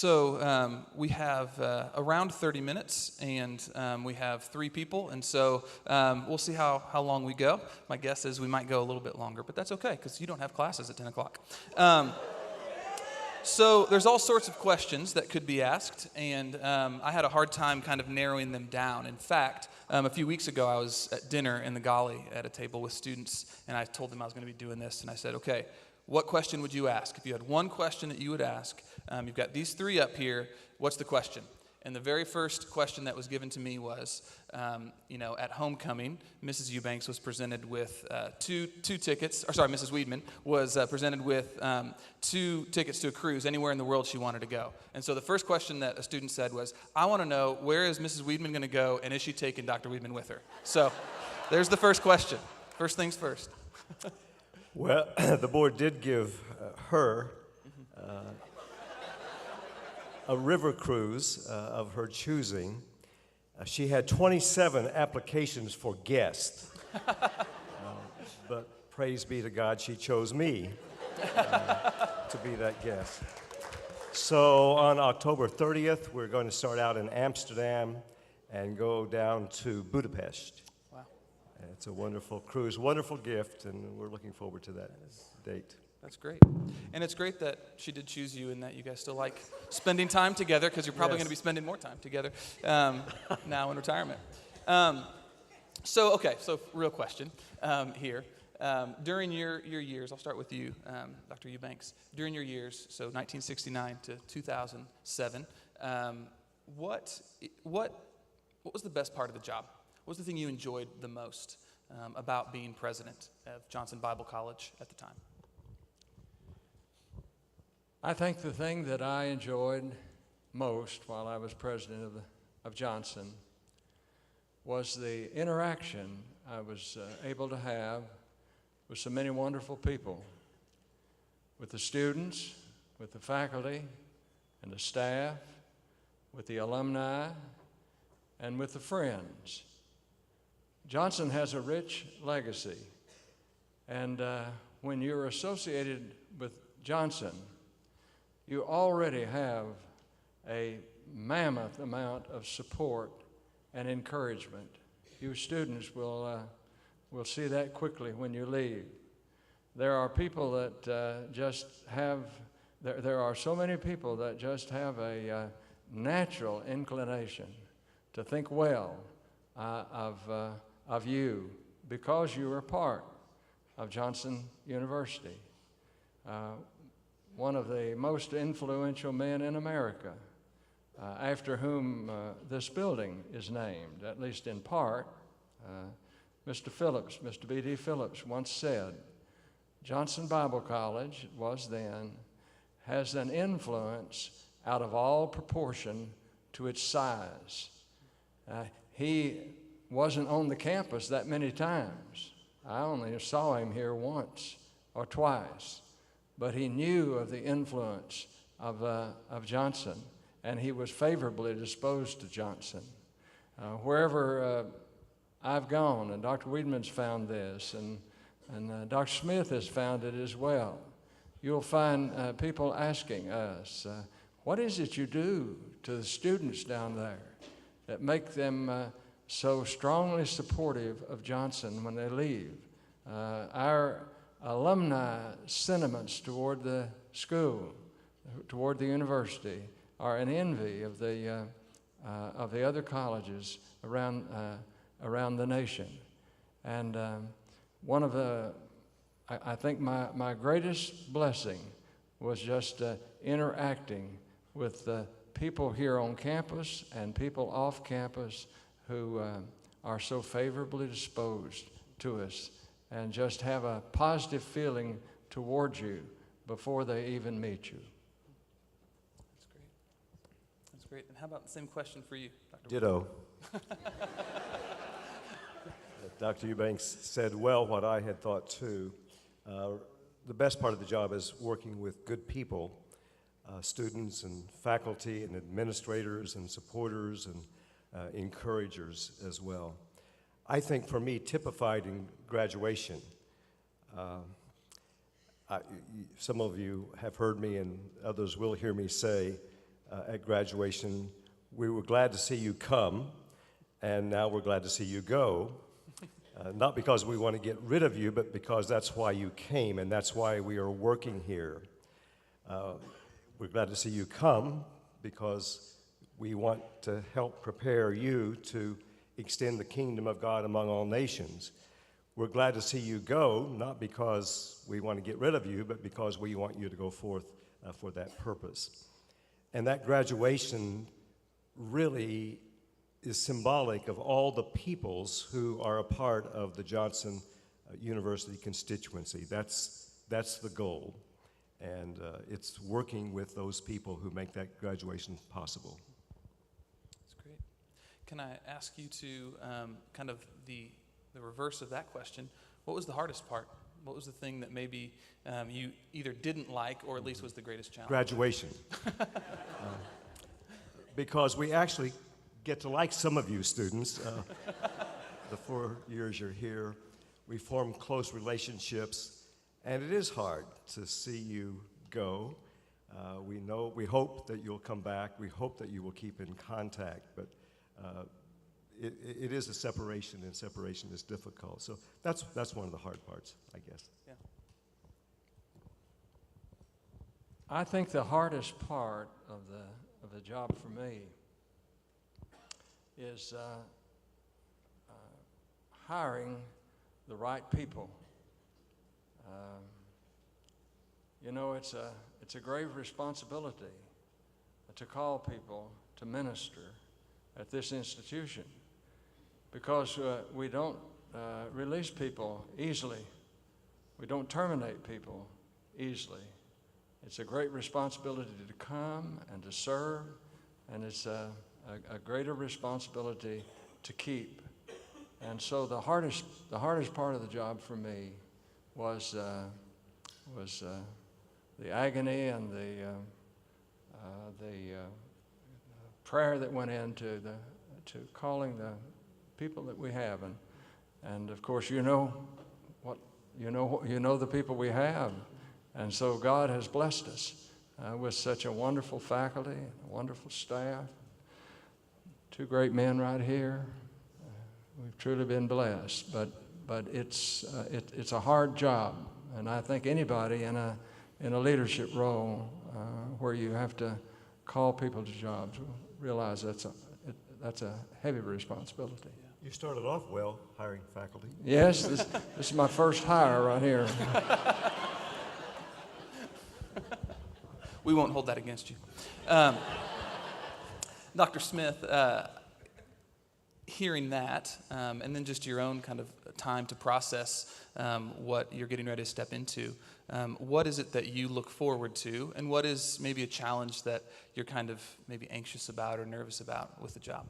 We have around 30 minutes, and we have 3 people, and so we'll see how long we go. My guess is we might go a little bit longer, but that's okay, because you don't have classes at 10 o'clock. So there's all sorts of questions that could be asked, and I had a hard time kind of narrowing them down. In fact, a few weeks ago, I was at dinner in the Galley at a table with students, and I told them I was going to be doing this, and I said, okay, what question would you ask? If you had one question that you would ask, you've got these 3 up here, what's the question? And the very first question that was given to me was, at homecoming, Mrs. Eubanks was presented with two tickets, or sorry, Mrs. Weedman was presented with 2 tickets to a cruise anywhere in the world she wanted to go. And so the first question that a student said was, I want to know, where is Mrs. Weedman going to go, and is she taking Dr. Weedman with her? So there's the first question. First things first. Well, the board did give her a river cruise of her choosing. She had 27 applications for guests, but praise be to God, she chose me to be that guest. So on October 30th, we're going to start out in Amsterdam and go down to Budapest. Wow. It's a wonderful cruise, wonderful gift, and we're looking forward to that date. That's great. And it's great that she did choose you and that you guys still like spending time together, because you're probably going to be spending more time together now in retirement. So real question here. During your years, I'll start with you, Dr. Eubanks. During your years, so 1969 to 2007, what was the best part of the job? What was the thing you enjoyed the most about being president of Johnson Bible College at the time? I think the thing that I enjoyed most while I was president of Johnson was the interaction I was able to have with so many wonderful people, with the students, with the faculty and the staff, with the alumni, and with the friends. Johnson has a rich legacy, and when you're associated with Johnson, you already have a mammoth amount of support and encouragement. You students will see that quickly when you leave. There are people that there are so many people that just have a natural inclination to think well of you because you are part of Johnson University. One of the most influential men in America, after whom this building is named, at least in part. Mr. Phillips, Mr. B.D. Phillips once said, Johnson Bible College has an influence out of all proportion to its size. He wasn't on the campus that many times. I only saw him here once or twice. But he knew of the influence of Johnson, and he was favorably disposed to Johnson. Wherever I've gone, and Dr. Weedman's found this, and Dr. Smith has found it as well, you'll find people asking us, what is it you do to the students down there that make them so strongly supportive of Johnson when they leave? Our alumni sentiments toward the school, toward the university, are an envy of the other colleges around the nation. And I think my greatest blessing was just interacting with the people here on campus and people off campus who are so favorably disposed to us, and just have a positive feeling towards you before they even meet you. That's great. That's great. And how about the same question for you, Dr. Ditto. Dr. Eubanks said well what I had thought too. The best part of the job is working with good people, students and faculty and administrators and supporters and encouragers as well. I think for me, typified in graduation, some of you have heard me and others will hear me say, at graduation. We were glad to see you come, and now we're glad to see you go. Not because we want to get rid of you, but because that's why you came, and that's why we are working here. We're glad to see you come because we want to help prepare you to extend the kingdom of God among all nations. We're glad to see you go, not because we want to get rid of you, but because we want you to go forth for that purpose. And that graduation really is symbolic of all the peoples who are a part of the Johnson University constituency. That's the goal. And it's working with those people who make that graduation possible. That's great. Can I ask you to kind of the reverse of that question? What was the hardest part? What was the thing that maybe you either didn't like or at least was the greatest challenge? Graduation. Because we actually get to like some of you students. The 4 years you're here, we form close relationships, and it is hard to see you go. We hope that you'll come back. We hope that you will keep in contact, but it is a separation, and separation is difficult. So that's one of the hard parts, I guess. Yeah. I think the hardest part of the job for me is hiring the right people. It's a grave responsibility to call people to minister at this institution, because we don't release people easily. We don't terminate people easily. It's a great responsibility to come and to serve, and it's a greater responsibility to keep. And so the hardest part of the job for me was the agony and the prayer that went into to calling the people that we have, and of course you know the people we have, and so God has blessed us with such a wonderful faculty, a wonderful staff, 2 great men right here. We've truly been blessed, but it's a hard job, and I think anybody in a leadership role where you have to call people to jobs will realize that's a heavy responsibility. You started off well hiring faculty. Yes, this is my first hire right here. We won't hold that against you. Dr. Smith, hearing that, and then just your own kind of time to process what you're getting ready to step into, what is it that you look forward to, and what is maybe a challenge that you're kind of maybe anxious about or nervous about with the job?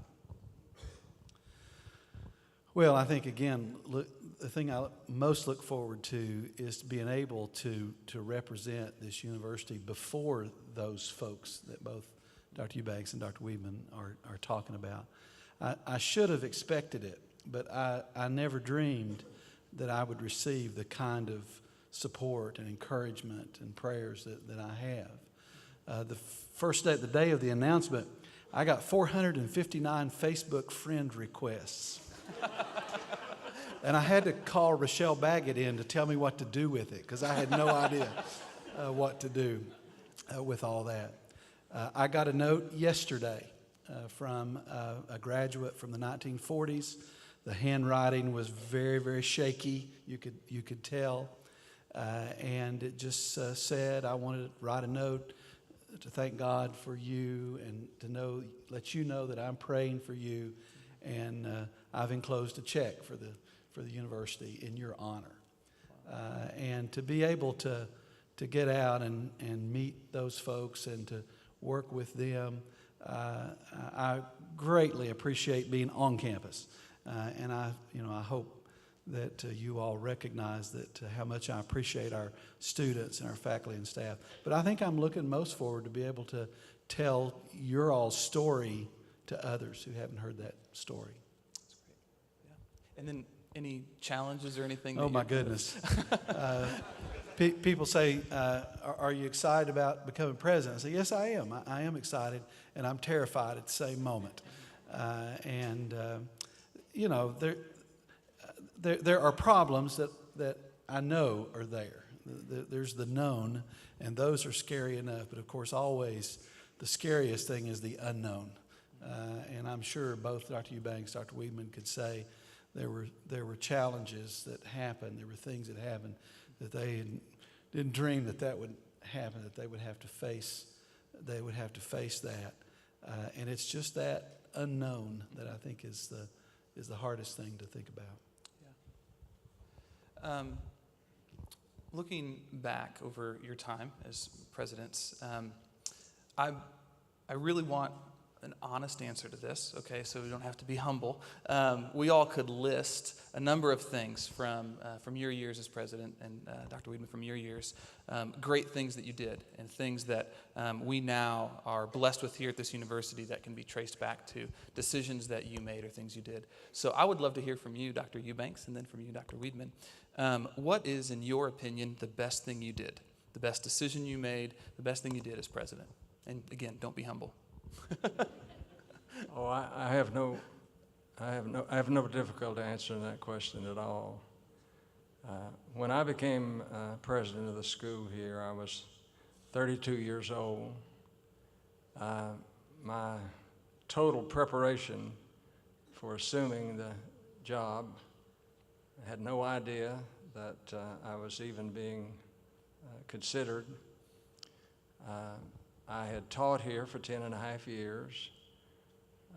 Well, I think, again, the thing I most look forward to is being able to represent this university before those folks that both Dr. Eubanks and Dr. Weedman are talking about. I should have expected it, but I never dreamed that I would receive the kind of support and encouragement and prayers that I have. The day of the announcement, I got 459 Facebook friend requests. And I had to call Rochelle Baggett in to tell me what to do with it, because I had no idea what to do with all that. I got a note yesterday from a graduate from the 1940s. The handwriting was very, very shaky. You could tell. And it just said, I wanted to write a note to thank God for you and to let you know that I'm praying for you. And I've enclosed a check for the university in your honor. And to be able to get out and meet those folks and to work with them, I greatly appreciate being on campus. And I hope that you all recognize that how much I appreciate our students and our faculty and staff. But I think I'm looking most forward to be able to tell your all's story to others who haven't heard that story. That's great. Yeah. And then any challenges or anything? Oh, my goodness. People say, are you excited about becoming president? I say, yes, I am. I am excited, and I'm terrified at the same moment. You know, there are problems that I know are there. There's the known, and those are scary enough. But of course, always the scariest thing is the unknown. And I'm sure both Dr. Eubanks, Dr. Weidman could say there were challenges that happened. There were things that happened that they didn't dream that would happen. That they would have to face. They would have to face that. And it's just that unknown that I think is the hardest thing to think about. Looking back over your time as presidents, I really want an honest answer to this, okay, so we don't have to be humble. We all could list a number of things from your years as president, and Dr. Weidman, from your years, great things that you did, and things that we now are blessed with here at this university that can be traced back to decisions that you made or things you did. So I would love to hear from you, Dr. Eubanks, and then from you, Dr. Weidman. What is, in your opinion, the best thing you did? The best decision you made, the best thing you did as president? And again, don't be humble. Oh, I have no difficulty answering that question at all. When I became president of the school here, I was 32 years old. My total preparation for assuming the job, I had no idea that I was even being considered. I had taught here for 10 and a half years.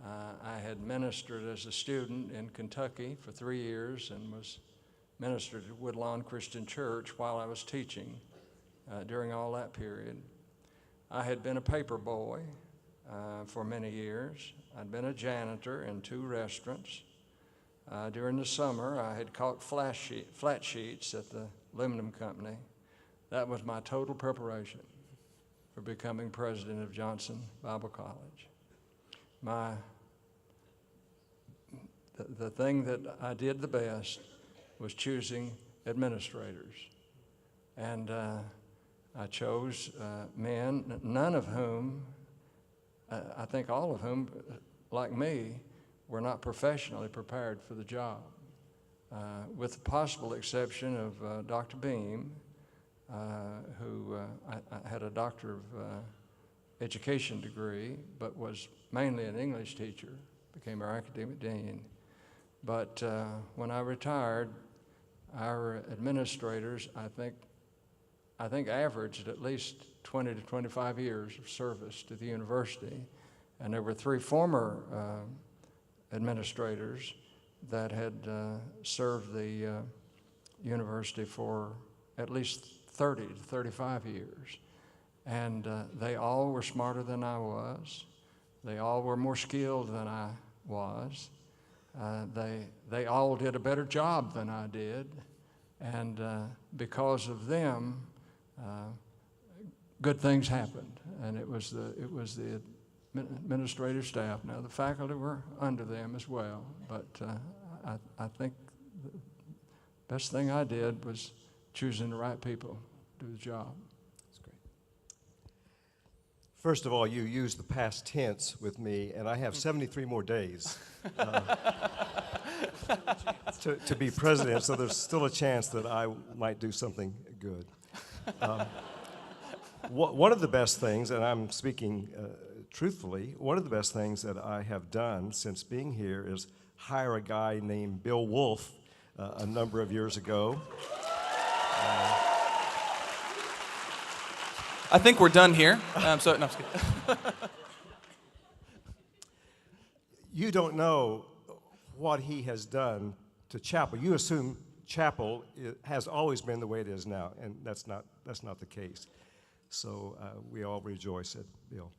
I had ministered as a student in Kentucky for 3 years and was ministered at Woodlawn Christian Church while I was teaching during all that period. I had been a paper boy for many years. I'd been a janitor in 2 restaurants. During the summer, I had caught flat sheets at the aluminum company. That was my total preparation for becoming president of Johnson Bible College. The thing that I did the best was choosing administrators. And I chose men, none of whom, I think all of whom, like me, were not professionally prepared for the job, with the possible exception of Dr. Beam, who I had a Doctor of Education degree, but was mainly an English teacher, became our academic dean. But when I retired, our administrators, I think averaged at least 20 to 25 years of service to the university. And there were 3 former administrators that had served the university for at least 30 to 35 years. And they all were smarter than I was. They all were more skilled than I was. They all did a better job than I did. And because of them, good things happened. And it was the administrative staff. Now, the faculty were under them as well. But I think the best thing I did was choosing the right people to do the job. That's great. First of all, you used the past tense with me, and I have 73 more days to be president, so there's still a chance that I might do something good. One of the best things, and I'm speaking truthfully, one of the best things that I have done since being here is hire a guy named Bill Wolf a number of years ago. I think we're done here. No, I'm just kidding. You don't know what he has done to Chapel. You assume Chapel has always been the way it is now, and that's not the case. So we all rejoice at Bill.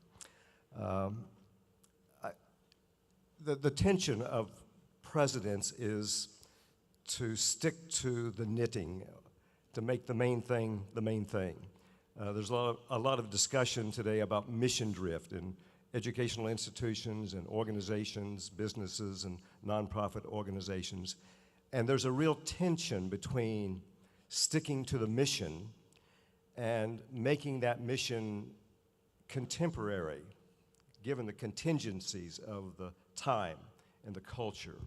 The tension of presidents is to stick to the knitting, to make the main thing the main thing. There's a lot of discussion today about mission drift in educational institutions and organizations, businesses and nonprofit organizations. And there's a real tension between sticking to the mission and making that mission contemporary, given the contingencies of the time and the culture.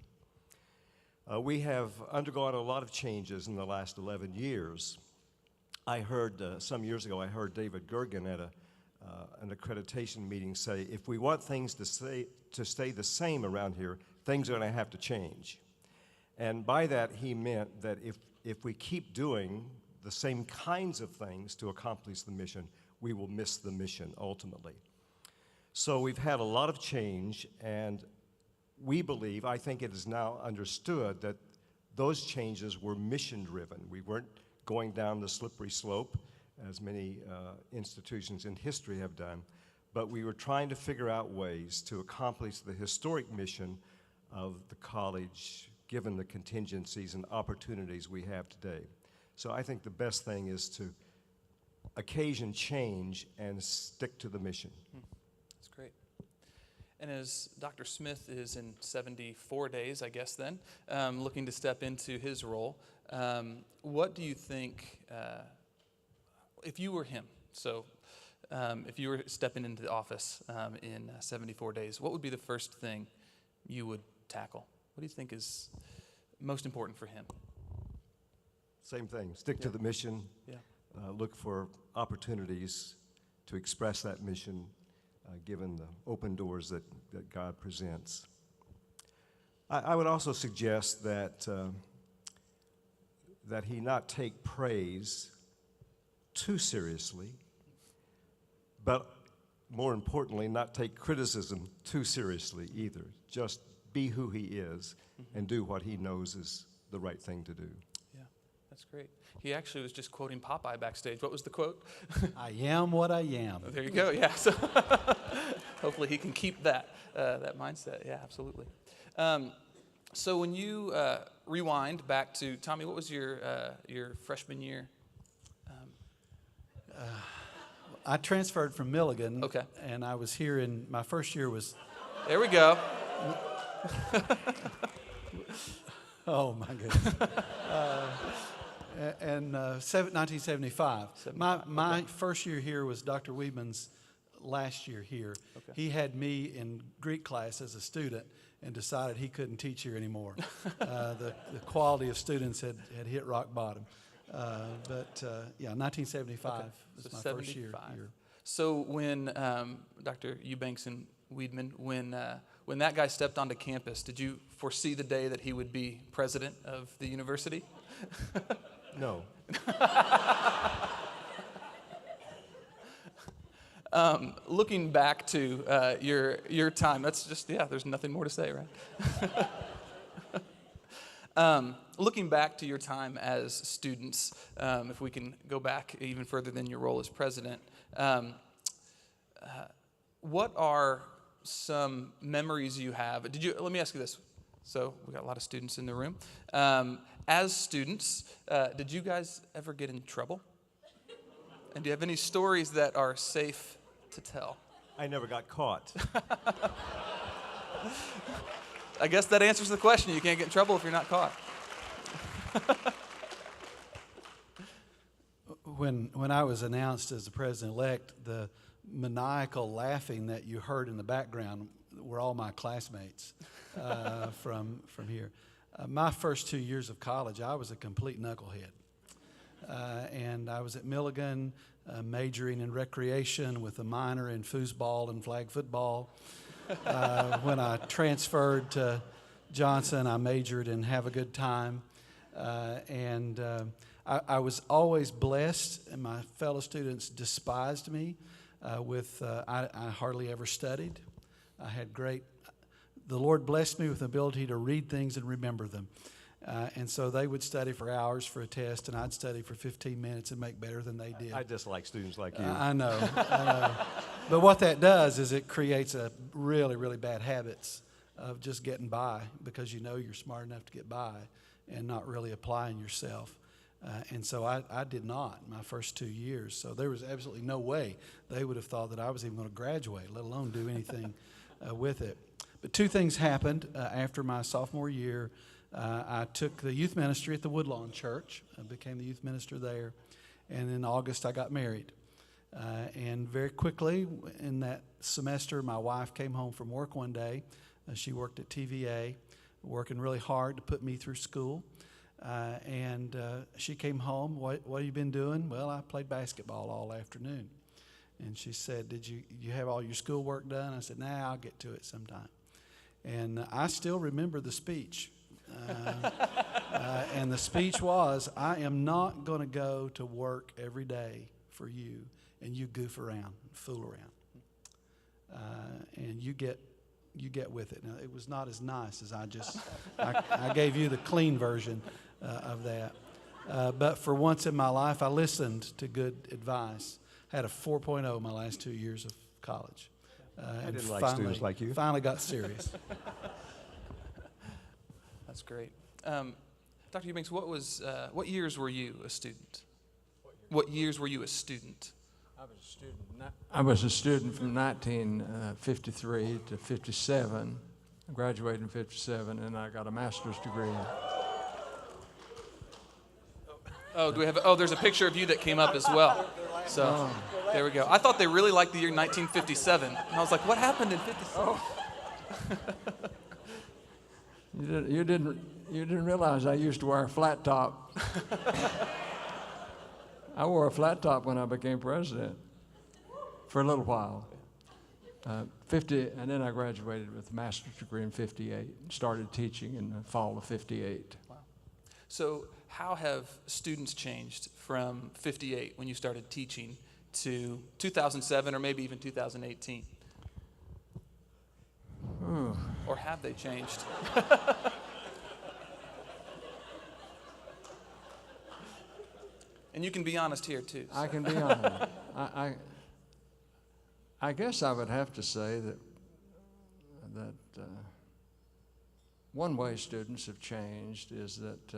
We have undergone a lot of changes in the last 11 years. I heard, some years ago, I heard David Gergen at an accreditation meeting say, if we want things to stay the same around here, things are going to have to change. And by that, he meant that if we keep doing the same kinds of things to accomplish the mission, we will miss the mission ultimately. So we've had a lot of change, and we believe, I think it is now understood, that those changes were mission-driven. We weren't going down the slippery slope, as many institutions in history have done, but we were trying to figure out ways to accomplish the historic mission of the college, given the contingencies and opportunities we have today. So I think the best thing is to occasion change and stick to the mission. That's great. And as Dr. Smith is in 74 days, I guess then, looking to step into his role, what do you think, if you were him, so if you were stepping into the office in 74 days, what would be the first thing you would tackle? What do you think is most important for him? Same thing, stick to the mission, look for opportunities to express that mission, given the open doors that God presents. I would also suggest that he not take praise too seriously, but more importantly, not take criticism too seriously either. Just be who he is and do what he knows is the right thing to do. Yeah, that's great. He actually was just quoting Popeye backstage. What was the quote? I am what I am. There you go. Yeah. So hopefully he can keep that mindset. Yeah, absolutely. So when you rewind back to Tommy, what was your freshman year? I transferred from Milligan. Okay. And I was here in my first year was. There we go. Oh my goodness. And 1975. My first year here was Dr. Weedman's last year here. Okay. He had me in Greek class as a student and decided he couldn't teach here anymore. The quality of students had hit rock bottom. But 1975 Okay. was So my 75. first year here. So when Dr. Eubanks and Weedman, when that guy stepped onto campus, did you foresee the day that he would be president of the university? No. Looking back to your time, that's just, there's nothing more to say, right? Looking back to your time as students, if we can go back even further than your role as president, what are some memories you have? Let me ask you this. So we got a lot of students in the room. As students, did you guys ever get in trouble? And do you have any stories that are safe to tell? I never got caught. I guess that answers the question. You can't get in trouble if you're not caught. When I was announced as the president-elect, the maniacal laughing that you heard in the background were all my classmates from here. My first 2 years of college, I was a complete knucklehead. And I was at Milligan, majoring in recreation with a minor in foosball and flag football. When I transferred to Johnson, I majored in have a good time. I was always blessed, and my fellow students despised me I hardly ever studied. The Lord blessed me with the ability to read things and remember them. And so they would study for hours for a test, and I'd study for 15 minutes and make better than they did. I dislike students like you. I know. But what that does is it creates a really, really bad habits of just getting by because you know you're smart enough to get by and not really applying yourself. And so I did not my first 2 years. So there was absolutely no way they would have thought that I was even going to graduate, let alone do anything with it. But two things happened after my sophomore year. I took the youth ministry at the Woodlawn Church. I became the youth minister there. And in August, I got married. And very quickly in that semester, my wife came home from work one day. She worked at TVA, working really hard to put me through school. And she came home. What have you been doing? Well, I played basketball all afternoon. And she said, "Did you have all your schoolwork done?" I said, "Nah, I'll get to it sometime." And I still remember the speech. And the speech was, "I am not going to go to work every day for you, and you goof around, fool around, and you get with it." Now, it was not as nice as I gave you the clean version of that. But for once in my life, I listened to good advice. Had a 4.0 my last 2 years of college. I didn't like students like you. Finally got serious. That's great. Dr. Eubanks, what years were you a student? What years were you a student? I was a student from 1953 to 57. I graduated in 57, and I got a master's degree. Oh, there's a picture of you that came up as well. So there we go. I thought they really liked the year 1957. And I was like, what happened in 57? You didn't realize I used to wear a flat top. I wore a flat top when I became president for a little while. 50, and then I graduated with a master's degree in 58 and started teaching in the fall of 58. Wow. So how have students changed from 58 when you started teaching to 2007 or maybe even 2018? Or have they changed? And you can be honest here too. So. I can be honest. I guess I would have to say that one way students have changed is that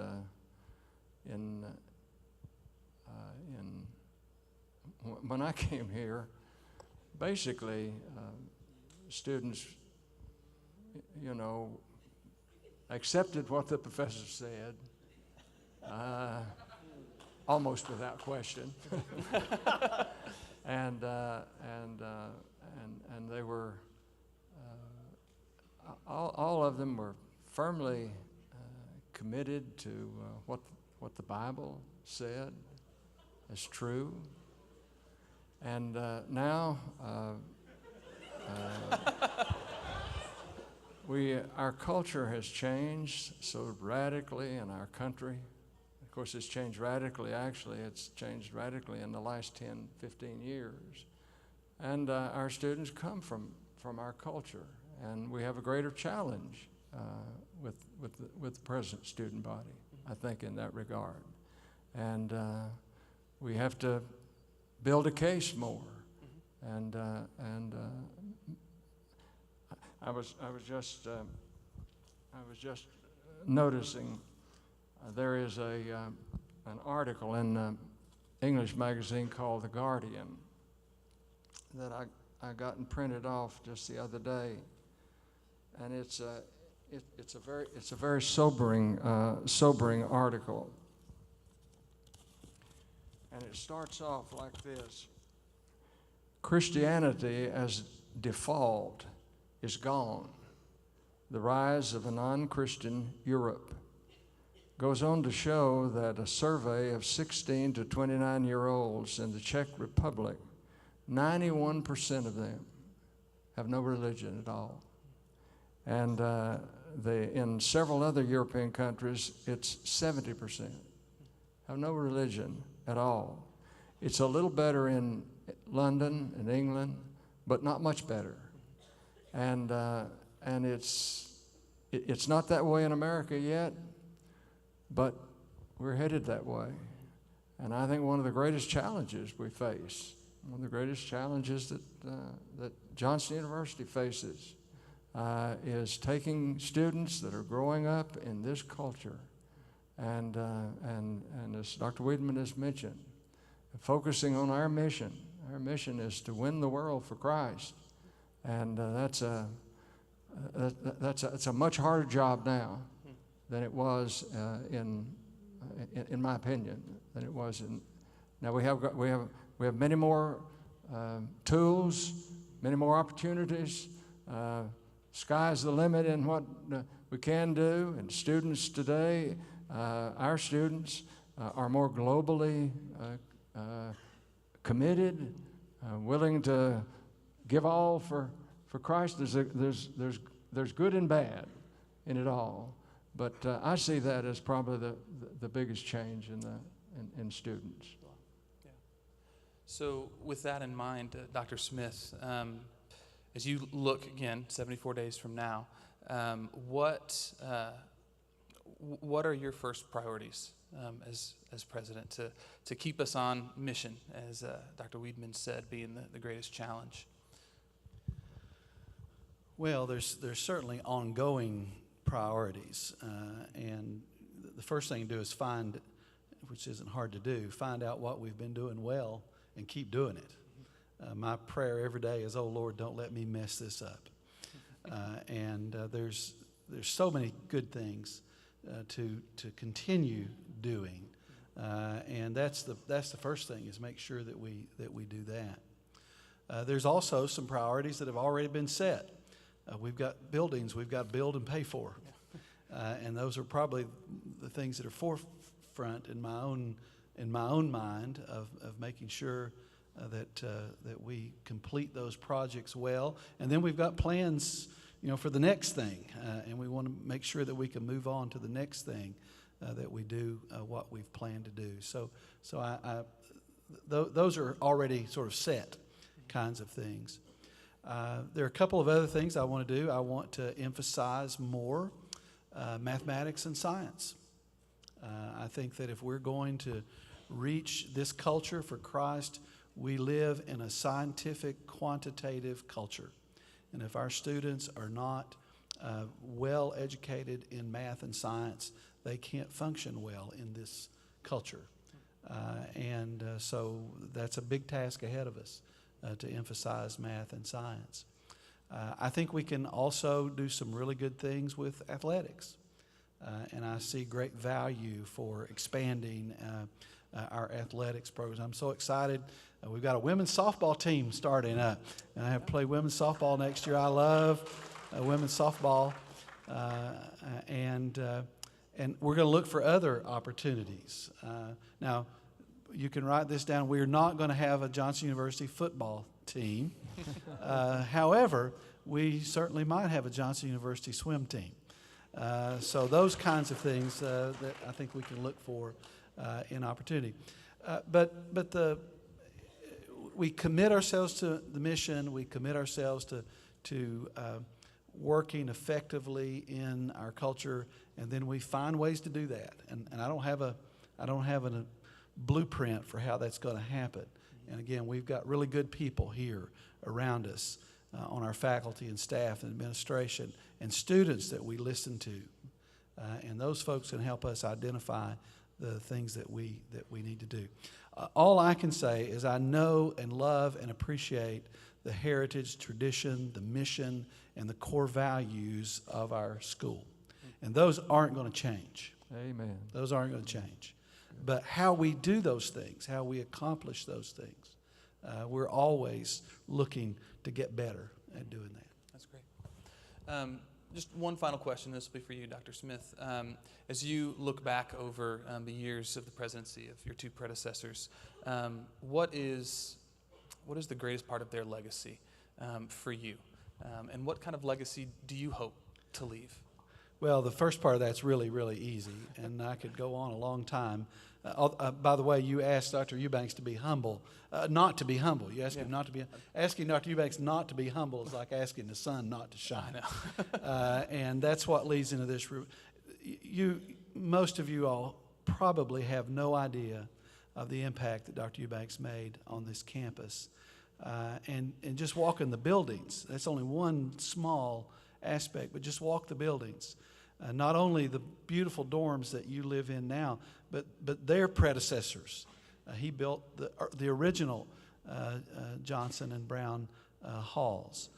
when I came here, basically students, accepted what the professor said, almost without question, and they were all of them were firmly committed to what the Bible said is true, and now. Our culture has changed so radically in our country. Of course, it's changed radically. Actually, it's changed radically in the last 10, 15 years. And our students come from our culture, and we have a greater challenge with the present student body, I think, in that regard. And we have to build a case more, and I was just noticing there is an article in an English magazine called The Guardian that I gotten printed off just the other day, and it's a very sobering article, and it starts off like this: Christianity as default is gone. The rise of a non-Christian Europe. Goes on to show that a survey of 16 to 29-year-olds in the Czech Republic, 91% of them have no religion at all. And in several other European countries, it's 70% have no religion at all. It's a little better in London and England, but not much better. And it's not that way in America yet, but we're headed that way. And I think one of the greatest challenges we face, one of the greatest challenges that Johnson University faces, is taking students that are growing up in this culture, and as Dr. Wiedemann has mentioned, focusing on our mission. Our mission is to win the world for Christ. And that's a much harder job now than it was in my opinion, than it was Now we have many more tools, many more opportunities. Sky's the limit in what we can do. And students today, our students, are more globally committed, willing to give all for Christ. There's good and bad in it all, but I see that as probably the biggest change in students. Yeah. So with that in mind, Dr. Smith, as you look again 74 days from now, what are your first priorities as president to keep us on mission, as Dr. Weidman said, being the greatest challenge? Well, there's certainly ongoing priorities, and the first thing to do is find, which isn't hard to do, find out what we've been doing well and keep doing it. My prayer every day is, oh Lord, don't let me mess this up. And there's so many good things to continue doing, and that's the first thing, is make sure that we do that. There's also some priorities that have already been set. We've got buildings we've got to build and pay for, and those are probably the things that are forefront in my own mind of making sure that we complete those projects well. And then we've got plans, for the next thing, and we want to make sure that we can move on to the next thing, that we do what we've planned to do. So those are already sort of set kinds of things. There are a couple of other things I want to do. I want to emphasize more mathematics and science. I think that if we're going to reach this culture for Christ, we live in a scientific, quantitative culture. And if our students are not well educated in math and science, they can't function well in this culture. So that's a big task ahead of us, to emphasize math and science. I think we can also do some really good things with athletics. And I see great value for expanding our athletics program. I'm so excited. We've got a women's softball team starting up, and I have to play women's softball next year. I love women's softball, and we're going to look for other opportunities. Now, you can write this down. We're not going to have a Johnson University football team. However, we certainly might have a Johnson University swim team. So those kinds of things that I think we can look for in opportunity. But we commit ourselves to the mission. We commit ourselves to working effectively in our culture, and then we find ways to do that. And I don't have a blueprint for how that's going to happen. And again, we've got really good people here around us on our faculty and staff and administration, and students that we listen to. And those folks can help us identify the things that we need to do. All I can say is I know and love and appreciate the heritage, tradition, the mission, and the core values of our school. And those aren't going to change. Amen. Those aren't going to change. But how we do those things, how we accomplish those things, we're always looking to get better at doing that. That's great. Just one final question. This will be for you, Dr. Smith. As you look back over the years of the presidency of your two predecessors, what is the greatest part of their legacy for you? And what kind of legacy do you hope to leave? Well, the first part of that's really, really easy, and I could go on a long time. By the way, you asked Dr. Eubanks to be humble, not to be humble. You asked him not to be. Asking Dr. Eubanks not to be humble is like asking the sun not to shine. And that's what leads into this. Most of you all probably have no idea of the impact that Dr. Eubanks made on this campus. And just walking the buildings, that's only one small aspect, but just walk the buildings. Not only the beautiful dorms that you live in now, but their predecessors. He built the original Johnson and Brown halls.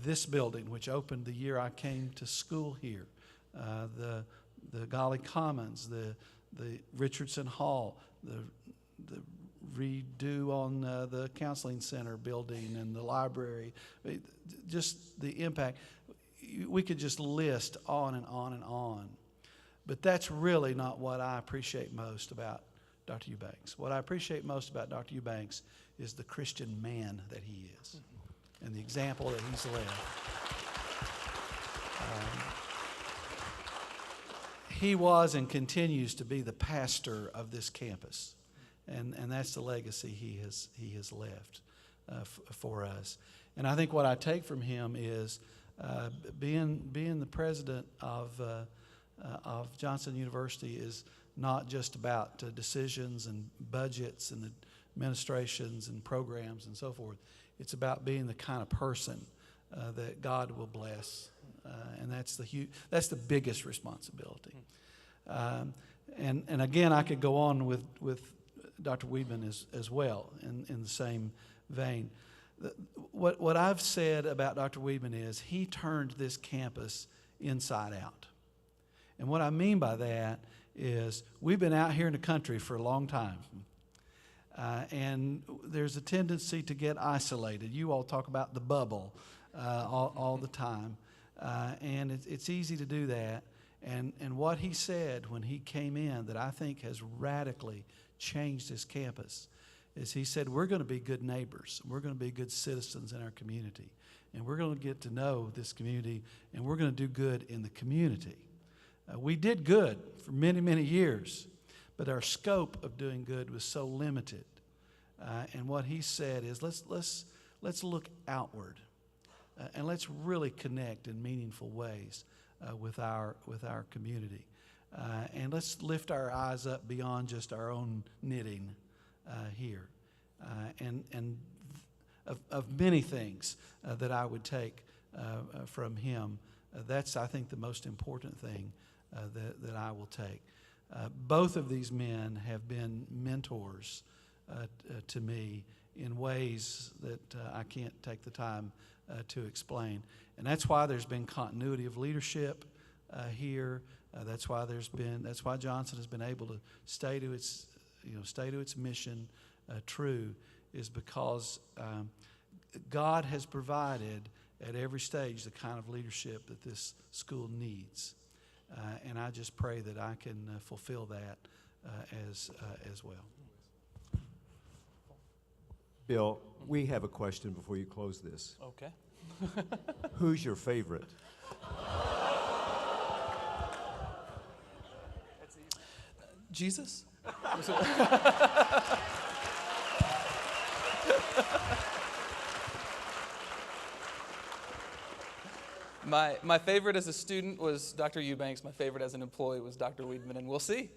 This building, which opened the year I came to school here, the Golly Commons, the Richardson Hall, the redo on the counseling center building and the library, just the impact. We could just list on and on and on. But that's really not what I appreciate most about Dr. Eubanks. What I appreciate most about Dr. Eubanks is the Christian man that he is and the example that he's led. He was and continues to be the pastor of this campus, and that's the legacy he has left for us. And I think what I take from him is being the president of Johnson University is not just about decisions and budgets and administrations and programs and so forth. It's about being the kind of person that God will bless, and that's the biggest responsibility. And again, I could go on with Dr. Weidman as well in the same vein. What I've said about Dr. Weidman is he turned this campus inside out. And what I mean by that is we've been out here in the country for a long time. And there's a tendency to get isolated. You all talk about the bubble all the time. And it's easy to do that. And what he said when he came in that I think has radically changed this campus is he said, we're going to be good neighbors. We're going to be good citizens in our community. And we're going to get to know this community, and we're going to do good in the community. We did good for many, many years, but our scope of doing good was so limited. And what he said is, let's look outward, and let's really connect in meaningful ways with our community, and let's lift our eyes up beyond just our own knitting here. And of many things that I would take from him, that's I think the most important thing that I will take. Both of these men have been mentors to me in ways that I can't take the time to explain. And that's why there's been continuity of leadership here. That's why Johnson has been able to stay to its mission true, is because God has provided at every stage the kind of leadership that this school needs. And I just pray that I can fulfill that as well. Bill, we have a question before you close this. Okay. Who's your favorite? Jesus? My favorite as a student was Dr. Eubanks. My favorite as an employee was Dr. Weidman, and we'll see.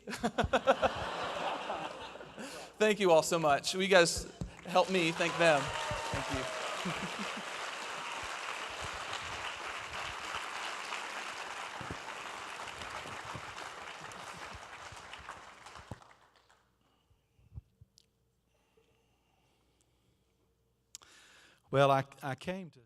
Thank you all so much. Will you guys help me thank them? Thank you. Well, I came to